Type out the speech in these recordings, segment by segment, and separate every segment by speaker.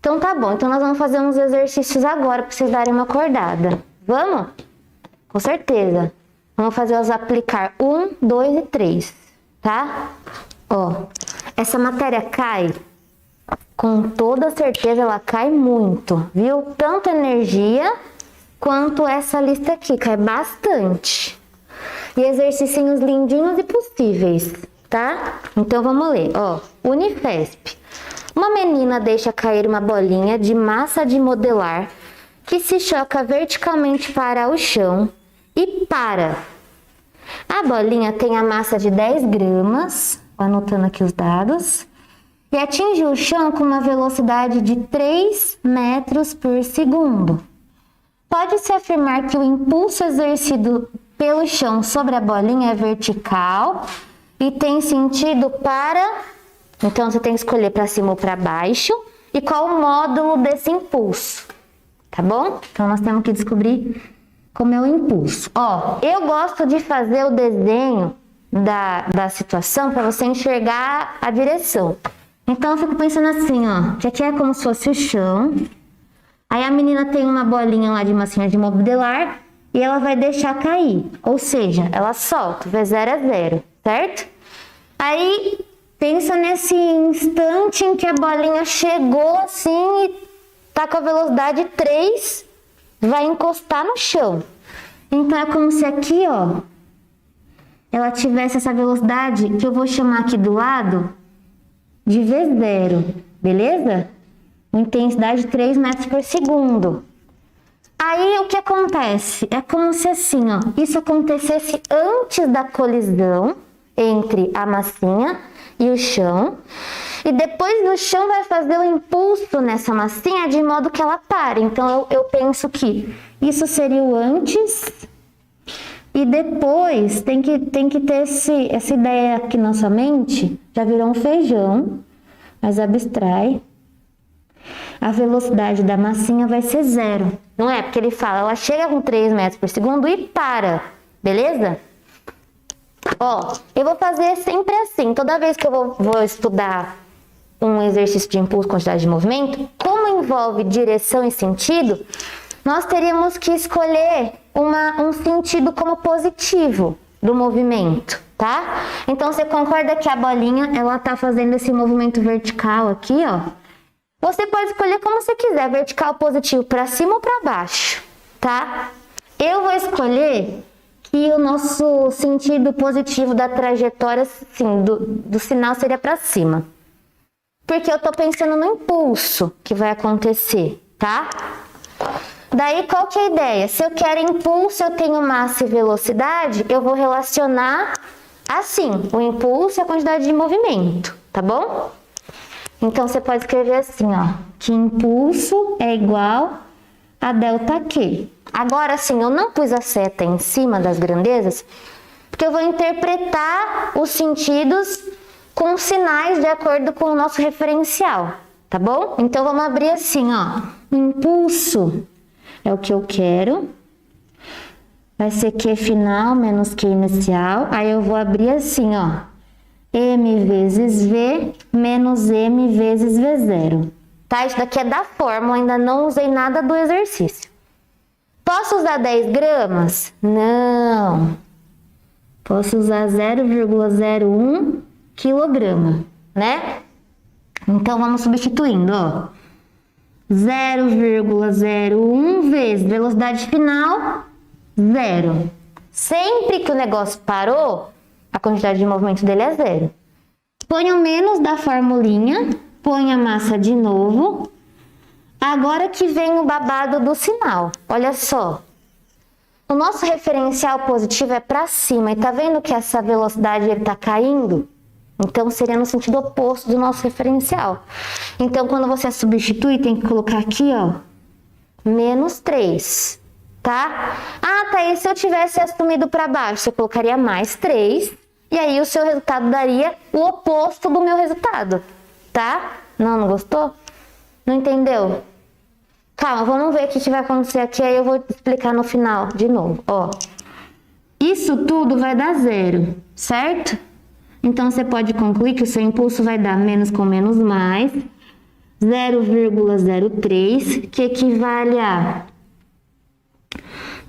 Speaker 1: Então tá bom, então nós vamos fazer uns exercícios agora para vocês darem uma acordada. Vamos? Com certeza. Vamos fazer os aplicar 1, 2 e 3, tá? Ó, essa matéria cai, com toda certeza ela cai muito, viu? Tanto energia quanto essa lista aqui, cai bastante. E exercícios lindinhos e possíveis, tá? Então vamos ler, ó. Unifesp. Uma menina deixa cair uma bolinha de massa de modelar que se choca verticalmente para o chão e para. A bolinha tem a massa de 10 gramas, anotando aqui os dados, e atinge o chão com uma velocidade de 3 metros por segundo. Pode-se afirmar que o impulso exercido pelo chão sobre a bolinha é vertical e tem sentido para... Então, você tem que escolher para cima ou para baixo e qual o módulo desse impulso, tá bom? Então, nós temos que descobrir como é o impulso. Ó, eu gosto de fazer o desenho da situação para você enxergar a direção. Então, eu fico pensando assim, ó, que aqui é como se fosse o chão. Aí a menina tem uma bolinha lá de massinha de modelar e ela vai deixar cair. Ou seja, ela solta, V0 é 0, certo? Aí, pensa nesse instante em que a bolinha chegou assim e tá com a velocidade 3, vai encostar no chão. Então, é como se aqui, ó, ela tivesse essa velocidade que eu vou chamar aqui do lado de V0, beleza? Intensidade de 3 metros por segundo. Aí, o que acontece? É como se assim, ó, isso acontecesse antes da colisão entre a massinha e o chão. E depois o chão vai fazer o impulso nessa massinha de modo que ela pare. Então, eu penso que isso seria o antes e depois tem que ter essa ideia aqui na sua mente. Já virou um feijão, mas abstrai. A velocidade da massinha vai ser 0. Não é? Porque ele fala, ela chega com 3 metros por segundo e para. Beleza? Ó, eu vou fazer sempre assim. Toda vez que eu vou estudar um exercício de impulso, quantidade de movimento, como envolve direção e sentido, nós teríamos que escolher um sentido como positivo do movimento, tá? Então, você concorda que a bolinha, ela tá fazendo esse movimento vertical aqui, ó. Você pode escolher como você quiser, vertical, positivo, para cima ou para baixo, tá? Eu vou escolher que o nosso sentido positivo da trajetória, sim, do sinal seria para cima. Porque eu tô pensando no impulso que vai acontecer, tá? Daí, qual que é a ideia? Se eu quero impulso, eu tenho massa e velocidade, eu vou relacionar assim, o impulso e a quantidade de movimento, tá bom? Então, você pode escrever assim, ó, que impulso é igual a ΔQ. Agora, sim, eu não pus a seta em cima das grandezas, porque eu vou interpretar os sentidos com sinais de acordo com o nosso referencial, tá bom? Então, vamos abrir assim, ó, impulso é o que eu quero, vai ser Q final menos Q inicial, aí eu vou abrir assim, ó, M vezes V menos M vezes V0. Tá? Isso daqui é da fórmula, ainda não usei nada do exercício. Posso usar 10 gramas? Não. Posso usar 0,01 quilograma, né? Então, vamos substituindo, ó. 0,01 vezes velocidade final, 0. Sempre que o negócio parou, a quantidade de movimento dele é 0. Põe o menos da formulinha, põe a massa de novo. Agora que vem o babado do sinal. Olha só. O nosso referencial positivo é para cima. E tá vendo que essa velocidade ele tá caindo? Então, seria no sentido oposto do nosso referencial. Então, quando você substitui, tem que colocar aqui, ó, menos 3, tá? Ah, tá, e se eu tivesse assumido para baixo, você colocaria mais 3, e aí o seu resultado daria o oposto do meu resultado, tá? Não gostou? Não entendeu? Calma, vamos ver o que vai acontecer aqui, aí eu vou explicar no final de novo, ó. Isso tudo vai dar 0, certo? Então, você pode concluir que o seu impulso vai dar menos com menos mais, 0,03, que equivale a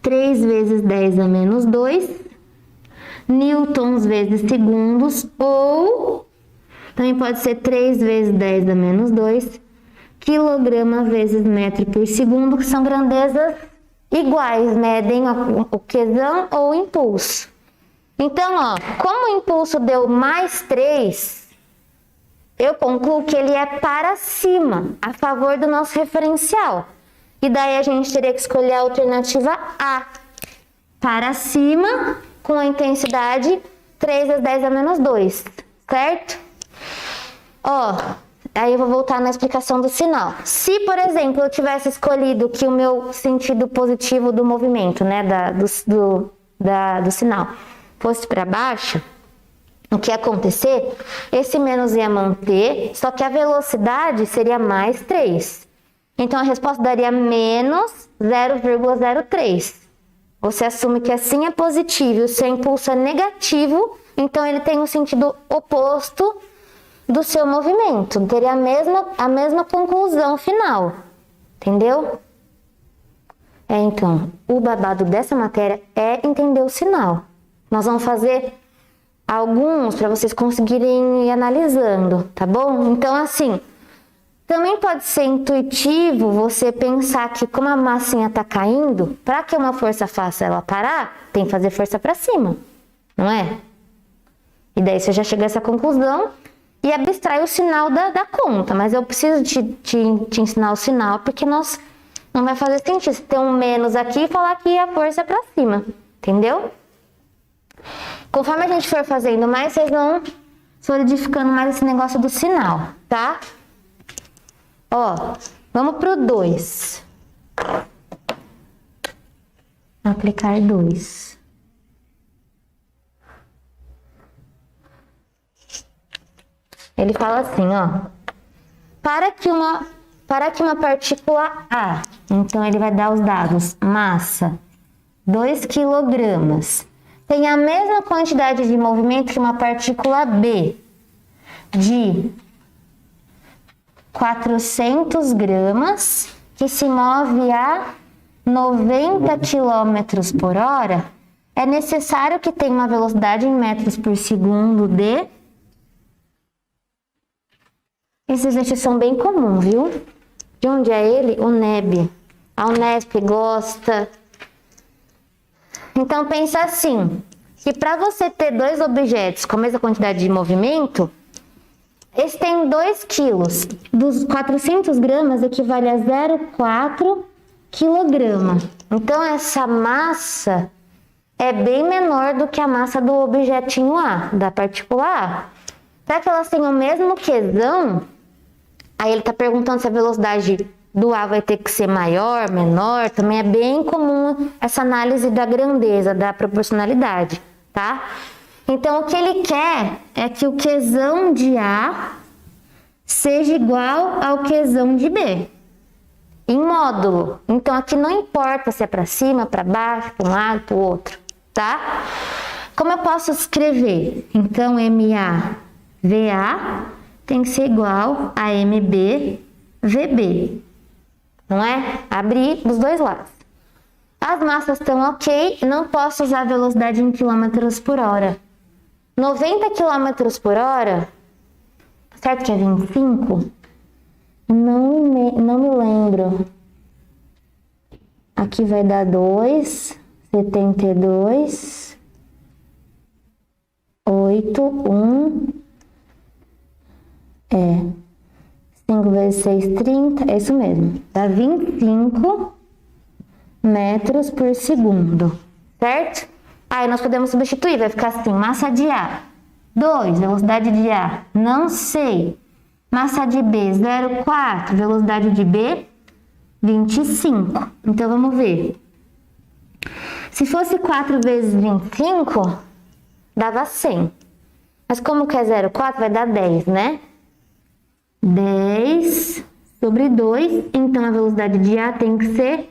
Speaker 1: 3 vezes 10 a menos 2, newtons vezes segundos, ou também pode ser 3 vezes 10 a menos 2, quilograma vezes metro por segundo, que são grandezas iguais, medem o quesão ou o impulso. Então, ó, como o impulso deu mais 3, eu concluo que ele é para cima, a favor do nosso referencial. E daí a gente teria que escolher a alternativa A. Para cima, com a intensidade 3 vezes 10 a menos 2, certo? Ó, aí eu vou voltar na explicação do sinal. Se, por exemplo, eu tivesse escolhido que o meu sentido positivo do movimento, né, do sinal, fosse para baixo, o que ia acontecer? Esse menos ia manter, só que a velocidade seria mais 3. Então, a resposta daria menos 0,03. Você assume que assim é positivo e o seu impulso é negativo, então ele tem um sentido oposto do seu movimento. Teria a mesma conclusão final. Entendeu? Então, o babado dessa matéria é entender o sinal. Nós vamos fazer alguns para vocês conseguirem ir analisando, tá bom? Então, assim, também pode ser intuitivo você pensar que como a massinha tá caindo, para que uma força faça ela parar, tem que fazer força para cima, não é? E daí você já chega a essa conclusão e abstrai o sinal da conta, mas eu preciso te ensinar o sinal porque não vai fazer sentido ter um menos aqui e falar que a força é para cima, entendeu? Conforme a gente for fazendo mais, vocês vão solidificando mais esse negócio do sinal, tá? Ó, vamos pro 2. Aplicar 2. Ele fala assim, ó. Para que uma partícula A, então ele vai dar os dados, massa, 2 kg, tem a mesma quantidade de movimento que uma partícula B, de 400 gramas, que se move a 90 km por hora, é necessário que tenha uma velocidade em metros por segundo de... Esses exercícios são bem comuns, viu? De onde é ele? O NEB. A Unesp gosta. Então, pensa assim, que para você ter dois objetos com a mesma quantidade de movimento, esse tem 2 quilos. Dos 400 gramas equivale a 0,4 quilograma. Então, essa massa é bem menor do que a massa do objetinho A, da partícula A. Para que elas tenham o mesmo quesão, aí ele está perguntando se a velocidade do A vai ter que ser maior, menor. Também é bem comum essa análise da grandeza, da proporcionalidade, tá? Então, o que ele quer é que o quesão de A seja igual ao quesão de B, em módulo. Então, aqui não importa se é para cima, para baixo, para um lado, para o outro, tá? Como eu posso escrever? Então, MA, VA tem que ser igual a MB, VB, não é? Abrir dos dois lados. As massas estão ok, não posso usar a velocidade em quilômetros por hora. 90 km por hora, certo que é 25? Não me lembro. Aqui vai dar 2, 72, 8, 1, 5 vezes 6, 30, é isso mesmo. Dá 25 metros por segundo, certo? Aí nós podemos substituir, vai ficar assim, massa de A, 2, velocidade de A, não sei. Massa de B, 0,4, velocidade de B, 25. Então, vamos ver. Se fosse 4 vezes 25, dava 100. Mas como que é 0,4, vai dar 10, né? 10 sobre 2, então a velocidade de A tem que ser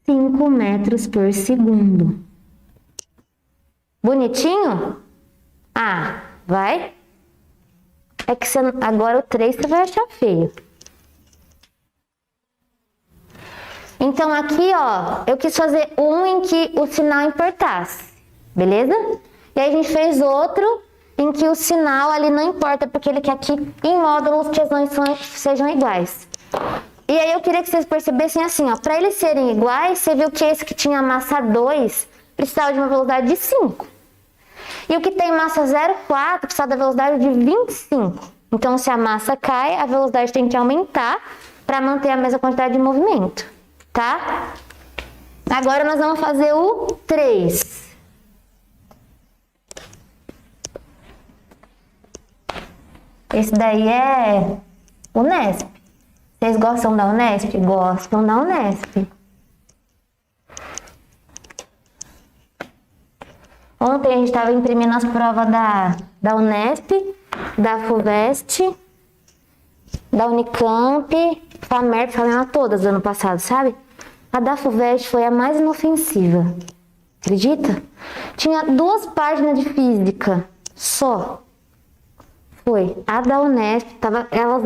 Speaker 1: 5 metros por segundo. Bonitinho? Ah, vai? É que agora o 3 você vai achar feio. Então aqui, ó, eu quis fazer um em que o sinal importasse, beleza? E aí a gente fez outro em que o sinal ali não importa, porque ele quer que em módulos os quesões sejam iguais. E aí eu queria que vocês percebessem assim, ó, para eles serem iguais, você viu que esse que tinha massa 2 precisava de uma velocidade de 5. E o que tem massa 0,4 precisa da velocidade de 25. Então, se a massa cai, a velocidade tem que aumentar para manter a mesma quantidade de movimento, tá? Agora nós vamos fazer o 3. Esse daí é Unesp. Vocês gostam da Unesp? Gostam da Unesp. Ontem a gente estava imprimindo as provas da Unesp, da FUVEST, da Unicamp, FAMERP, FAMEMA, todas do ano passado, sabe? A da FUVEST foi a mais inofensiva. Acredita? Tinha 2 páginas de física só. Foi. A da Unesp,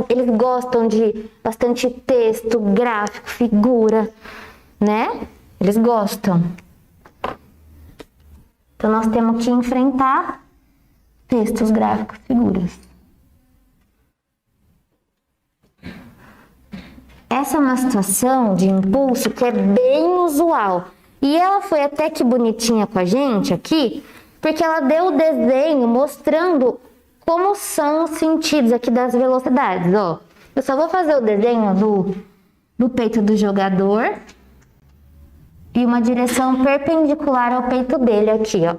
Speaker 1: eles gostam de bastante texto, gráfico, figura, né? Eles gostam. Então, nós temos que enfrentar textos, gráficos, figuras. Essa é uma situação de impulso que é bem usual. E ela foi até que bonitinha com a gente aqui, porque ela deu o desenho mostrando como são os sentidos aqui das velocidades, ó. Eu só vou fazer o desenho do peito do jogador e uma direção perpendicular ao peito dele aqui, ó.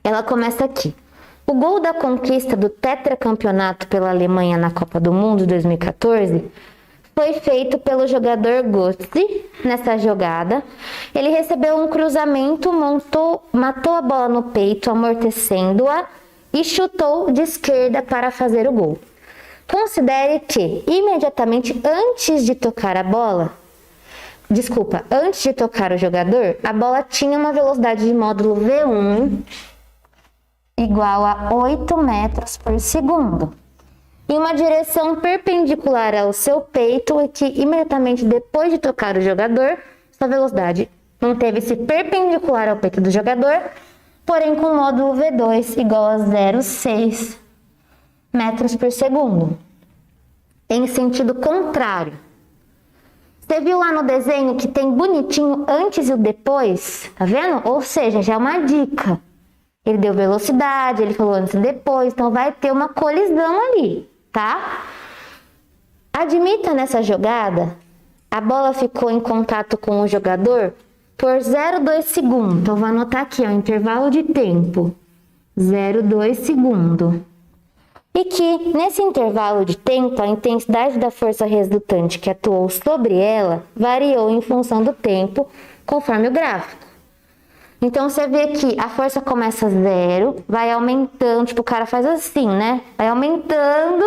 Speaker 1: Ela começa aqui. O gol da conquista do tetracampeonato pela Alemanha na Copa do Mundo 2014 foi feito pelo jogador Götze. Nessa jogada, ele recebeu um cruzamento, matou a bola no peito, amortecendo-a, e chutou de esquerda para fazer o gol. Considere que, imediatamente antes de tocar o jogador, a bola tinha uma velocidade de módulo V1 igual a 8 metros por segundo. Em uma direção perpendicular ao seu peito, e que imediatamente depois de tocar o jogador, sua velocidade manteve-se perpendicular ao peito do jogador, porém com módulo V2 igual a 0,6 metros por segundo, em sentido contrário. Você viu lá no desenho que tem bonitinho antes e o depois? Tá vendo? Ou seja, já é uma dica. Ele deu velocidade, ele falou antes e depois, então vai ter uma colisão ali, tá? Admita nessa jogada, a bola ficou em contato com o jogador por 0,2 segundo. Então, vou anotar aqui, ó, intervalo de tempo, 0,2 segundo. E que, nesse intervalo de tempo, a intensidade da força resultante que atuou sobre ela variou em função do tempo, conforme o gráfico. Então, você vê que a força começa 0, vai aumentando, tipo, o cara faz assim, né? Vai aumentando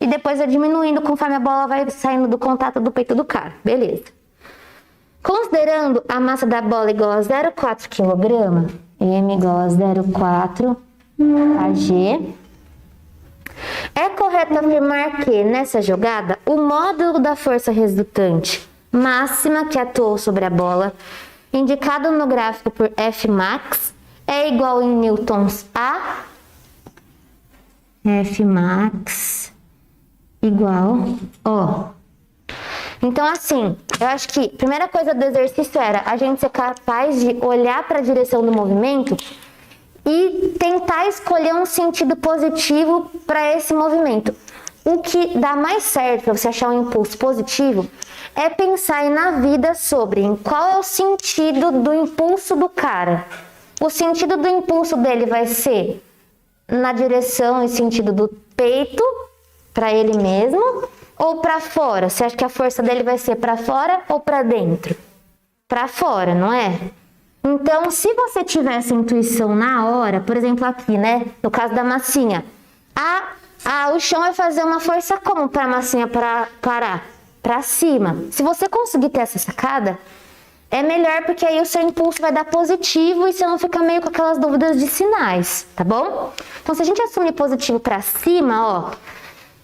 Speaker 1: e depois vai diminuindo conforme a bola vai saindo do contato do peito do cara. Beleza. Considerando a massa da bola igual a 0,4 kg, M igual a 0,4 kg, é correto afirmar que, nessa jogada, o módulo da força resultante máxima que atuou sobre a bola, indicado no gráfico por Fmax, é igual em newtons a Fmax igual, ó. Então, assim, eu acho que a primeira coisa do exercício era a gente ser capaz de olhar para a direção do movimento e tentar escolher um sentido positivo para esse movimento. O que dá mais certo para você achar um impulso positivo é pensar aí na vida sobre qual é o sentido do impulso do cara. O sentido do impulso dele vai ser na direção e sentido do peito, para ele mesmo, ou para fora? Você acha que a força dele vai ser para fora ou para dentro? Para fora, não é? Então, se você tiver essa intuição na hora, por exemplo aqui, né, no caso da massinha, o chão vai fazer uma força como para a massinha parar? Para cima. Se você conseguir ter essa sacada, é melhor, porque aí o seu impulso vai dar positivo e você não fica meio com aquelas dúvidas de sinais, tá bom? Então, se a gente assumir positivo para cima, ó,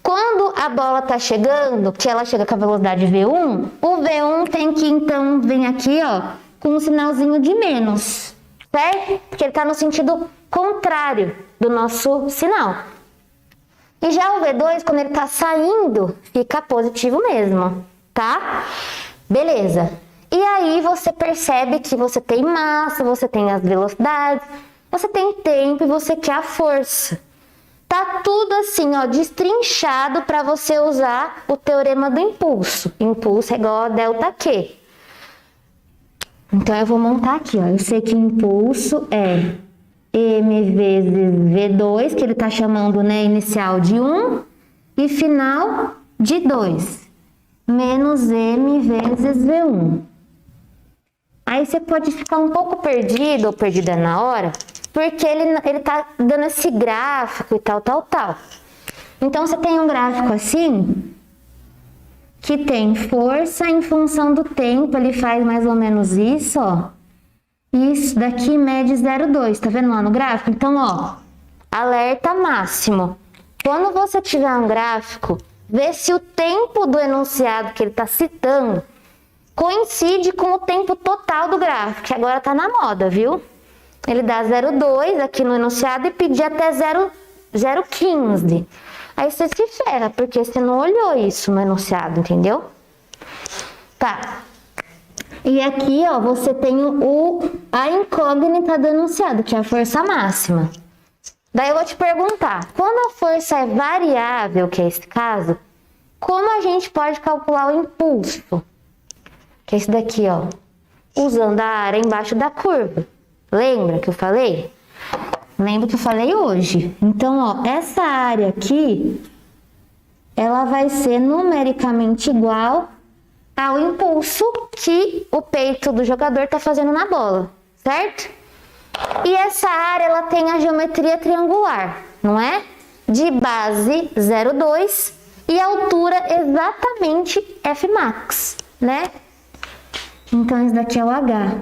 Speaker 1: Quando a bola tá chegando, que ela chega com a velocidade V1, o V1 tem que então vir aqui, ó, com um sinalzinho de menos, certo? Porque ele tá no sentido contrário do nosso sinal. E já o V2, quando ele tá saindo, fica positivo mesmo, tá? Beleza. E aí você percebe que você tem massa, você tem as velocidades, você tem tempo e você quer a força. Tá tudo assim, ó, destrinchado para você usar o teorema do impulso. Impulso é igual a ΔQ. Então eu vou montar aqui, ó. Eu sei que impulso é M vezes V2, que ele tá chamando, né, inicial de 1 e final de 2, menos M vezes V1. Aí você pode ficar um pouco perdido ou perdida na hora, porque ele tá dando esse gráfico e tal. Então, você tem um gráfico assim, que tem força em função do tempo, ele faz mais ou menos isso, ó. Isso daqui mede 0,2, tá vendo lá no gráfico? Então, ó, alerta máximo. Quando você tiver um gráfico, vê se o tempo do enunciado que ele tá citando coincide com o tempo total do gráfico, que agora tá na moda, viu? Ele dá 0,2 aqui no enunciado e pedir até 0,15. Aí você se ferra, porque você não olhou isso no enunciado, entendeu? Tá. E aqui, ó, você tem a incógnita do enunciado, que é a força máxima. Daí eu vou te perguntar, quando a força é variável, que é esse caso, como a gente pode calcular o impulso? Que é esse daqui, ó, usando a área embaixo da curva. Lembra que eu falei? Lembra que eu falei hoje. Então, ó, essa área aqui, ela vai ser numericamente igual ao impulso que o peito do jogador tá fazendo na bola, certo? E essa área, ela tem a geometria triangular, não é? De base 0,2 e altura exatamente Fmax, né? Então, esse daqui é o H.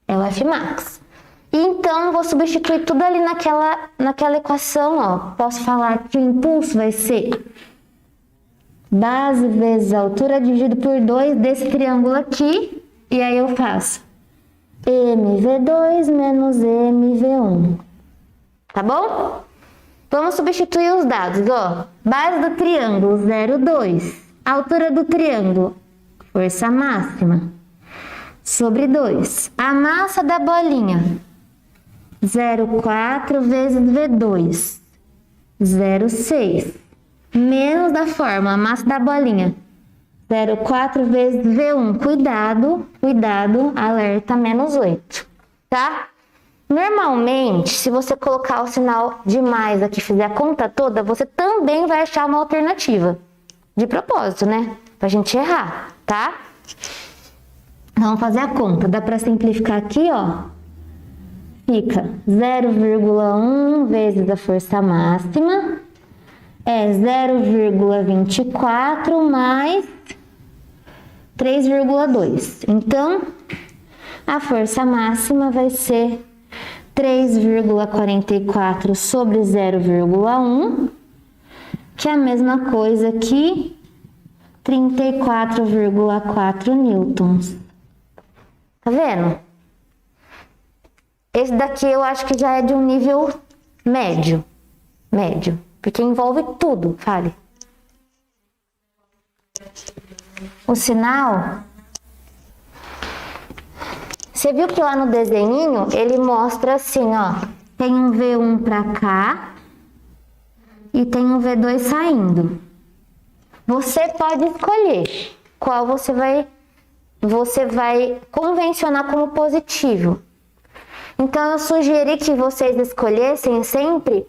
Speaker 1: É o Fmax. E então, vou substituir tudo ali naquela equação, ó. Posso falar que o impulso vai ser base vezes altura dividido por 2 desse triângulo aqui. E aí eu faço mv2 menos mv1. Tá bom? Vamos substituir os dados, ó. Base do triângulo, 0,2. Altura do triângulo, força máxima, sobre 2. A massa da bolinha, 0,4 vezes V2, 0,6. Menos da fórmula, a massa da bolinha, 0,4 vezes V1. Cuidado, alerta, menos 8, tá? Normalmente, se você colocar o sinal de mais aqui e fizer a conta toda, você também vai achar uma alternativa. De propósito, né? Pra gente errar, tá? Vamos fazer a conta. Dá pra simplificar aqui, ó. Fica 0,1 vezes a força máxima. É 0,24 mais 3,2. Então, a força máxima vai ser 3,44 sobre 0,1, que é a mesma coisa que 34,4 newtons. Tá vendo? Esse daqui eu acho que já é de um nível médio. Porque envolve tudo, fale. O sinal, você viu que lá no desenhinho ele mostra assim, ó, tem um V1 para cá e tem um V2 saindo. Você pode escolher qual você vai convencionar como positivo. Então eu sugeri que vocês escolhessem sempre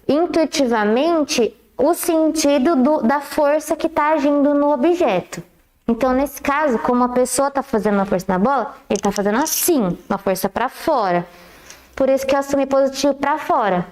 Speaker 1: intuitivamente o sentido da força que está agindo no objeto. Então, nesse caso, como a pessoa está fazendo uma força na bola, ele está fazendo assim, uma força para fora. Por isso que eu assumi positivo para fora.